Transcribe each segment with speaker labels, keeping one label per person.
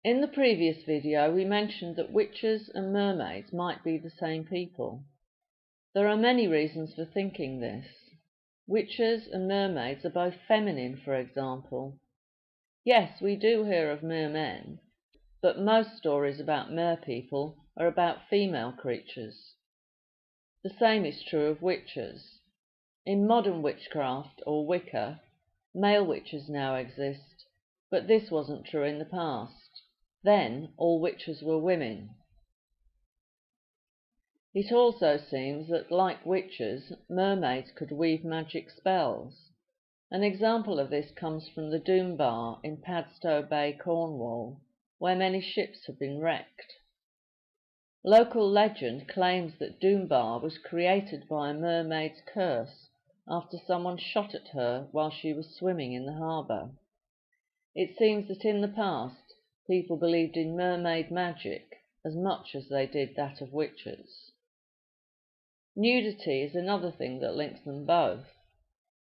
Speaker 1: In the previous video we mentioned that witches and mermaids might be the same people. There are many reasons for thinking this. Witches and mermaids are both feminine, for example. Yes, we do hear of mermen, but most stories about merpeople are about female creatures. The same is true of witches. In modern witchcraft, or Wicca, male witches now exist, but this wasn't true in the past. Then all witches were women. It also seems that, like witches, mermaids could weave magic spells. An example of this comes from the Doom Bar in Padstow Bay, Cornwall, where many ships have been wrecked. Local legend claims that Doom Bar was created by a mermaid's curse after someone shot at her while she was swimming in the harbour. It seems that in the past people believed in mermaid magic as much as they did that of witches. Nudity is another thing that links them both.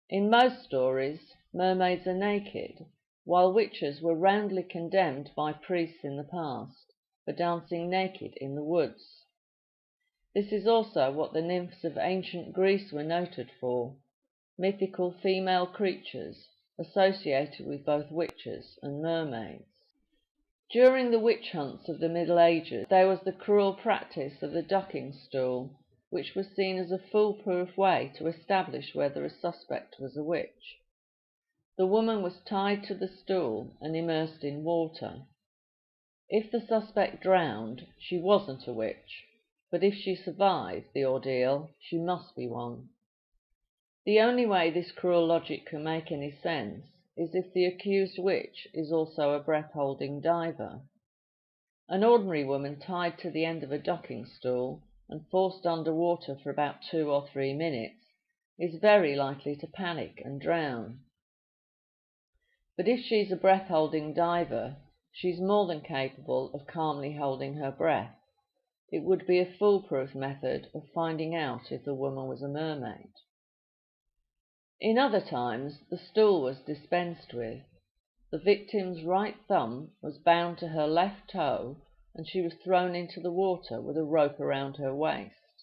Speaker 1: In most stories, mermaids are naked, while witches were roundly condemned by priests in the past for dancing naked in the woods. This is also what the nymphs of ancient Greece were noted for, mythical female creatures associated with both witches and mermaids. During the witch hunts of the Middle Ages, there was the cruel practice of the ducking stool, which was seen as a foolproof way to establish whether a suspect was a witch. The woman was tied to the stool and immersed in water. If the suspect drowned, she wasn't a witch, but if she survived the ordeal, she must be one. The only way this cruel logic can make any sense is if the accused witch is also a breath-holding diver. An ordinary woman tied to the end of a ducking stool and forced under water for about 2 or 3 minutes is very likely to panic and drown. But if she's a breath-holding diver, she's more than capable of calmly holding her breath. It would be a foolproof method of finding out if the woman was a mermaid. In other times, the stool was dispensed with. The victim's right thumb was bound to her left toe, and she was thrown into the water with a rope around her waist.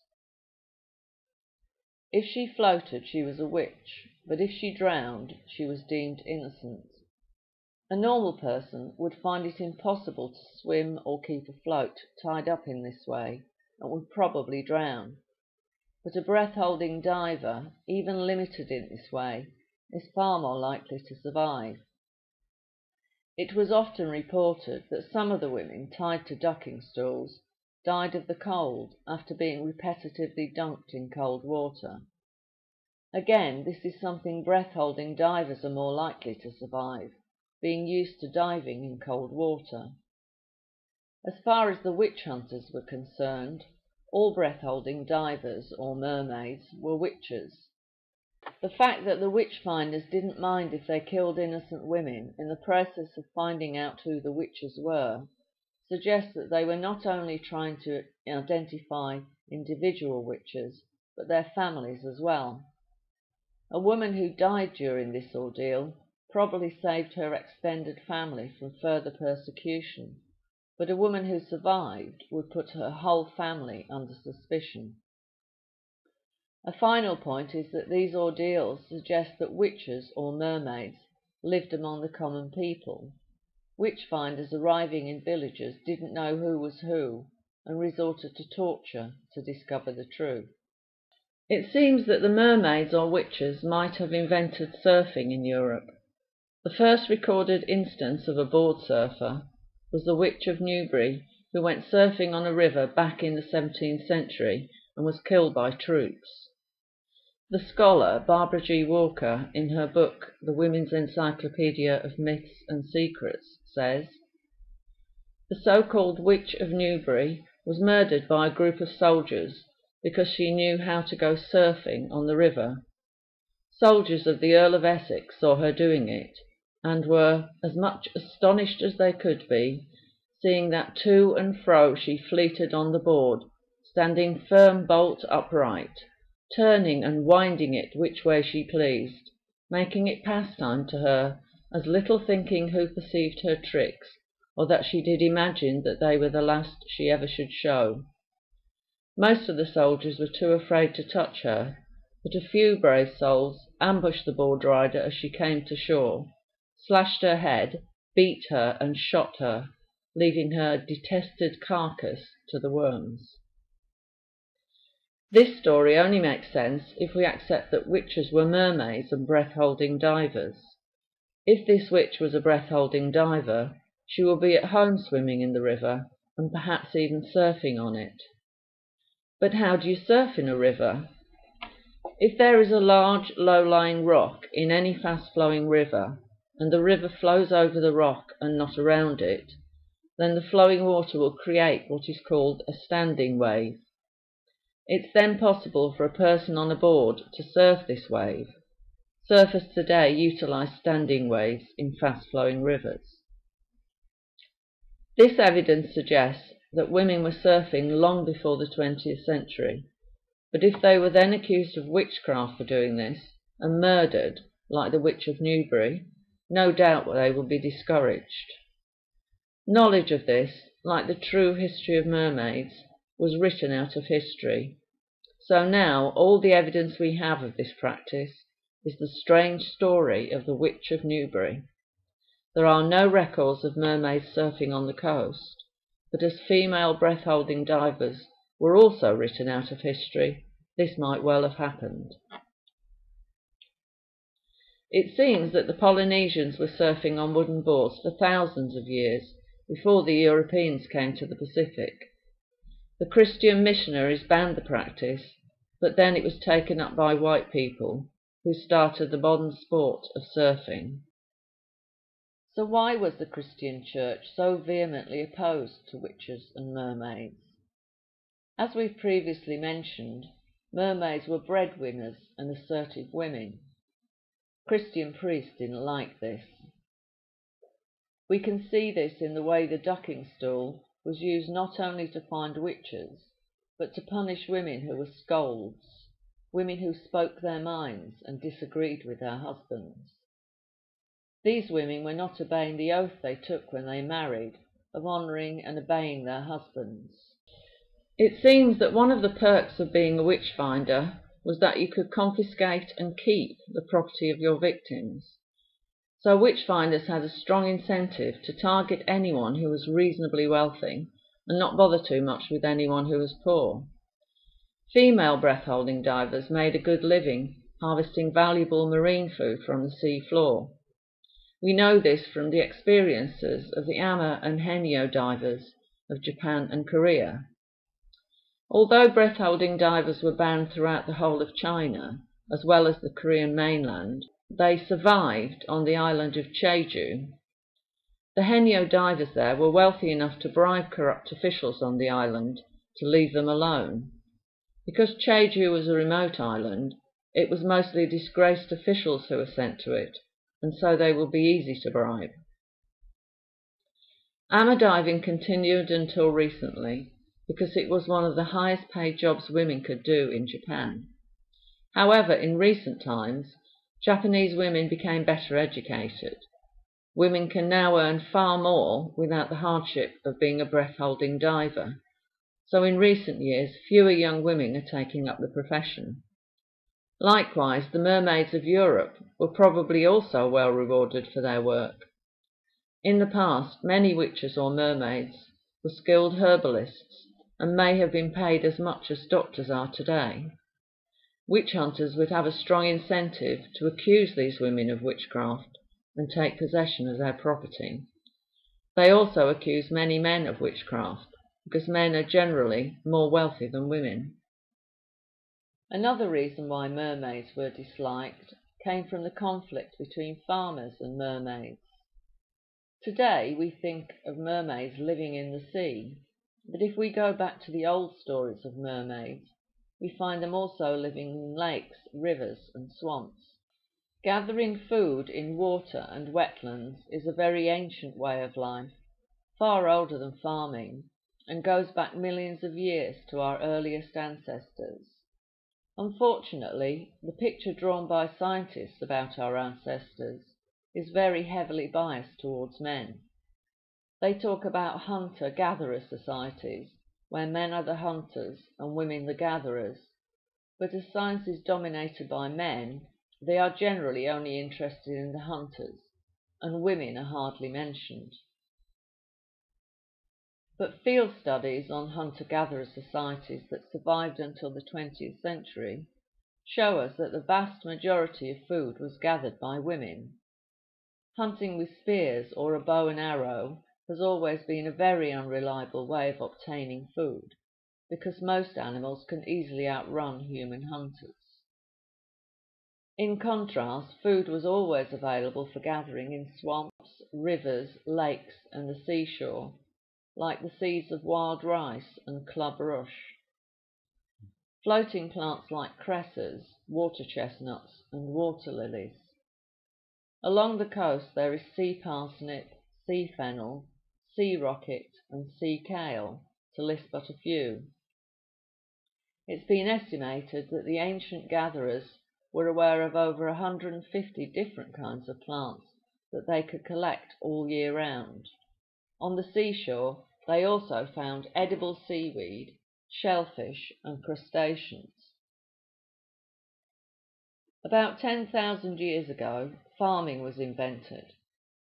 Speaker 1: If she floated, she was a witch, but if she drowned, she was deemed innocent. A normal person would find it impossible to swim or keep afloat tied up in this way, and would probably drown. But a breath-holding diver, even limited in this way, is far more likely to survive. It was often reported that some of the women tied to ducking stools died of the cold after being repetitively dunked in cold water. Again, this is something breath-holding divers are more likely to survive, being used to diving in cold water. As far as the witch hunters were concerned, all breath-holding divers, or mermaids, were witches. The fact that the witch-finders didn't mind if they killed innocent women in the process of finding out who the witches were suggests that they were not only trying to identify individual witches, but their families as well. A woman who died during this ordeal probably saved her extended family from further persecution, but a woman who survived would put her whole family under suspicion. A final point is that these ordeals suggest that witches or mermaids lived among the common people. Witch-finders arriving in villages didn't know who was who and resorted to torture to discover the truth. It seems that the mermaids or witches might have invented surfing in Europe. The first recorded instance of a board surfer was the Witch of Newbury, who went surfing on a river back in the 17th century and was killed by troops. The scholar Barbara G. Walker, in her book The Women's Encyclopedia of Myths and Secrets, says, "The so-called Witch of Newbury was murdered by a group of soldiers because she knew how to go surfing on the river. Soldiers of the Earl of Essex saw her doing it, and were as much astonished as they could be, seeing that to and fro she fleeted on the board, standing firm bolt upright, turning and winding it which way she pleased, making it pastime to her, as little thinking who perceived her tricks, or that she did imagine that they were the last she ever should show. Most of the soldiers were too afraid to touch her, but a few brave souls ambushed the board rider as she came to shore, slashed her head, beat her and shot her, leaving her detested carcass to the worms. This story only makes sense if we accept that witches were mermaids and breath-holding divers. If this witch was a breath-holding diver, she will be at home swimming in the river, and perhaps even surfing on it. But how do you surf in a river? If there is a large, low-lying rock in any fast-flowing river, and the river flows over the rock and not around it, then the flowing water will create what is called a standing wave. It's then possible for a person on a board to surf this wave. Surfers today utilize standing waves in fast-flowing rivers. This evidence suggests that women were surfing long before the 20th century, but if they were then accused of witchcraft for doing this and murdered, like the Witch of Newbury, no doubt they would be discouraged. Knowledge of this, like the true history of mermaids, was written out of history. So now all the evidence we have of this practice is the strange story of the Witch of Newbury. There are no records of mermaids surfing on the coast, but as female breath-holding divers were also written out of history, this might well have happened. It seems that the Polynesians were surfing on wooden boards for thousands of years before the Europeans came to the Pacific. The Christian missionaries banned the practice, but then it was taken up by white people, who started the modern sport of surfing. So why was the Christian Church so vehemently opposed to witches and mermaids? As we've previously mentioned, mermaids were breadwinners and assertive women. Christian priests didn't like this. We can see this in the way the ducking stool was used not only to find witches, but to punish women who were scolds, women who spoke their minds and disagreed with their husbands. These women were not obeying the oath they took when they married, of honouring and obeying their husbands. It seems that one of the perks of being a witch finder was that you could confiscate and keep the property of your victims. So witch finders had a strong incentive to target anyone who was reasonably wealthy and not bother too much with anyone who was poor. Female breath-holding divers made a good living harvesting valuable marine food from the sea floor. We know this from the experiences of the Ama and Henyo divers of Japan and Korea. Although breath-holding divers were banned throughout the whole of China, as well as the Korean mainland, they survived on the island of Jeju. The Henyo divers there were wealthy enough to bribe corrupt officials on the island to leave them alone. Because Jeju was a remote island, it was mostly disgraced officials who were sent to it, and so they would be easy to bribe. Ama diving continued until recently, because it was one of the highest paid jobs women could do in Japan. However, in recent times, Japanese women became better educated. Women can now earn far more without the hardship of being a breath-holding diver, so in recent years fewer young women are taking up the profession. Likewise, the mermaids of Europe were probably also well rewarded for their work. In the past, many witches or mermaids were skilled herbalists and may have been paid as much as doctors are today. Witch hunters would have a strong incentive to accuse these women of witchcraft and take possession of their property. They also accuse many men of witchcraft, because men are generally more wealthy than women. Another reason why mermaids were disliked came from the conflict between farmers and mermaids. Today we think of mermaids living in the sea, but if we go back to the old stories of mermaids, we find them also living in lakes, rivers and swamps. Gathering food in water and wetlands is a very ancient way of life, far older than farming, and goes back millions of years to our earliest ancestors. Unfortunately, the picture drawn by scientists about our ancestors is very heavily biased towards men. They talk about hunter-gatherer societies, where men are the hunters and women the gatherers, but as science is dominated by men, they are generally only interested in the hunters, and women are hardly mentioned. But field studies on hunter-gatherer societies that survived until the 20th century show us that the vast majority of food was gathered by women. Hunting with spears or a bow and arrow has always been a very unreliable way of obtaining food, because most animals can easily outrun human hunters. In contrast, food was always available for gathering in swamps, rivers, lakes, and the seashore, like the seeds of wild rice and club rush. Floating plants like cresses, water chestnuts, and water lilies. Along the coast there is sea parsnip, sea fennel, sea rocket, and sea kale, to list but a few. It's been estimated that the ancient gatherers were aware of over 150 different kinds of plants that they could collect all year round. On the seashore, they also found edible seaweed, shellfish, and crustaceans. About 10,000 years ago, farming was invented,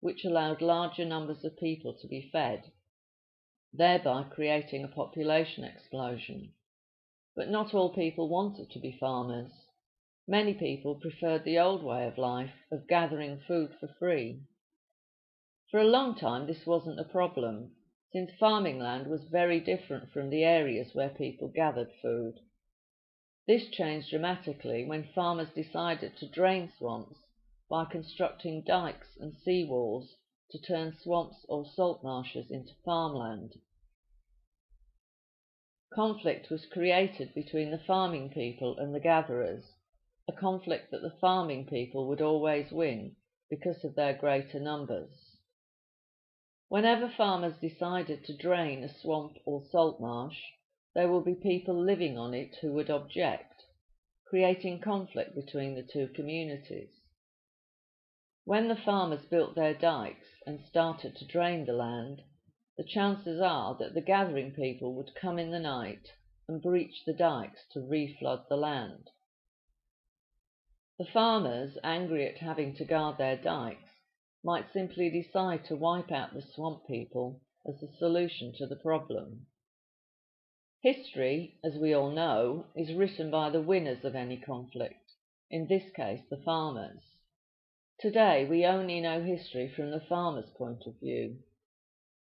Speaker 1: which allowed larger numbers of people to be fed, thereby creating a population explosion. But not all people wanted to be farmers. Many people preferred the old way of life of gathering food for free. For a long time this wasn't a problem, since farming land was very different from the areas where people gathered food. This changed dramatically when farmers decided to drain swamps by constructing dikes and seawalls to turn swamps or salt marshes into farmland. Conflict was created between the farming people and the gatherers, a conflict that the farming people would always win because of their greater numbers. Whenever farmers decided to drain a swamp or salt marsh, there would be people living on it who would object, creating conflict between the two communities. When the farmers built their dikes and started to drain the land, the chances are that the gathering people would come in the night and breach the dikes to reflood the land. The farmers, angry at having to guard their dikes, might simply decide to wipe out the swamp people as the solution to the problem. History, as we all know, is written by the winners of any conflict, in this case the farmers. Today we only know history from the farmers' point of view.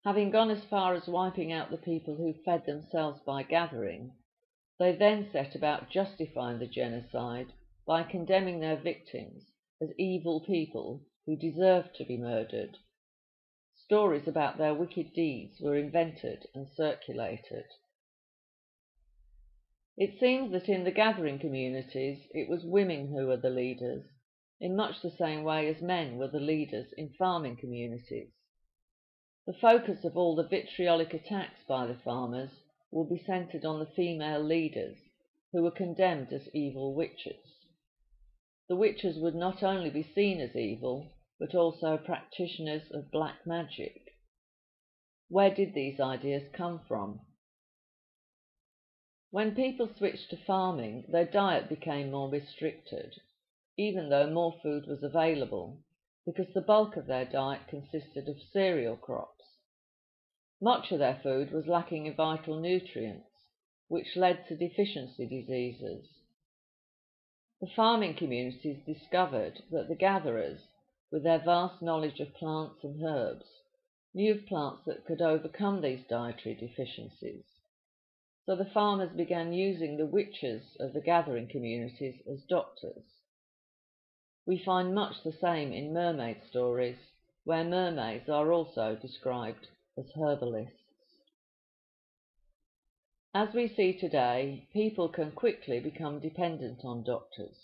Speaker 1: Having gone as far as wiping out the people who fed themselves by gathering, they then set about justifying the genocide by condemning their victims as evil people who deserved to be murdered. Stories about their wicked deeds were invented and circulated. It seems that in the gathering communities it was women who were the leaders, in much the same way as men were the leaders in farming communities. The focus of all the vitriolic attacks by the farmers will be centred on the female leaders, who were condemned as evil witches. The witches would not only be seen as evil, but also practitioners of black magic. Where did these ideas come from? When people switched to farming, their diet became more restricted, even though more food was available, because the bulk of their diet consisted of cereal crops. Much of their food was lacking in vital nutrients, which led to deficiency diseases. The farming communities discovered that the gatherers, with their vast knowledge of plants and herbs, knew of plants that could overcome these dietary deficiencies. So the farmers began using the witches of the gathering communities as doctors. We find much the same in mermaid stories, where mermaids are also described as herbalists. As we see today, people can quickly become dependent on doctors.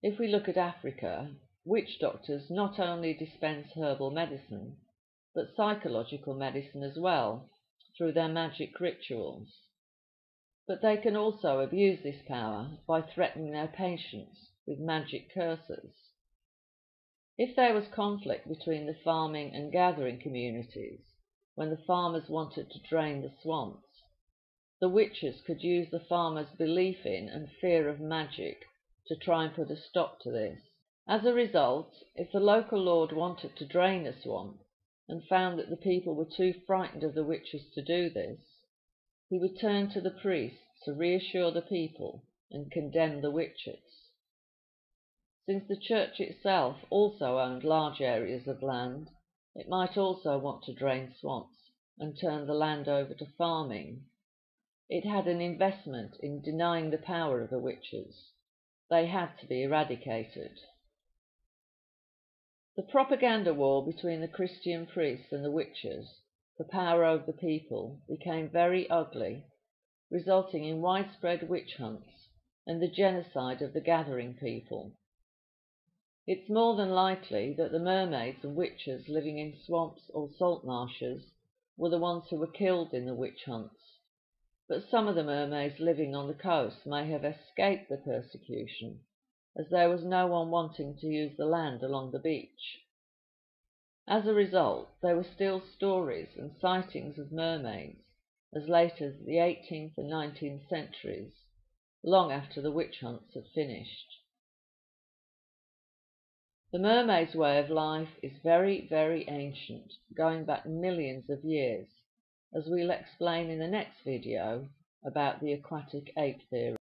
Speaker 1: If we look at Africa, witch doctors not only dispense herbal medicine, but psychological medicine as well, through their magic rituals. But they can also abuse this power by threatening their patients with magic curses. If there was conflict between the farming and gathering communities, when the farmers wanted to drain the swamps. The witches could use the farmers' belief in and fear of magic to try and put a stop to this. As a result, if the local lord wanted to drain a swamp and found that the people were too frightened of the witches to do this, he would turn to the priests to reassure the people and condemn the witches. Since the church itself also owned large areas of land, it might also want to drain swamps and turn the land over to farming. It had an investment in denying the power of the witches. They had to be eradicated. The propaganda war between the Christian priests and the witches for power over the people became very ugly, resulting in widespread witch hunts and the genocide of the gathering people. It's more than likely that the mermaids and witches living in swamps or salt marshes were the ones who were killed in the witch hunts, but some of the mermaids living on the coast may have escaped the persecution, as there was no one wanting to use the land along the beach. As a result, there were still stories and sightings of mermaids as late as the 18th and 19th centuries, long after the witch hunts had finished. The mermaid's way of life is very, very ancient, going back millions of years, as we'll explain in the next video about the aquatic ape theory.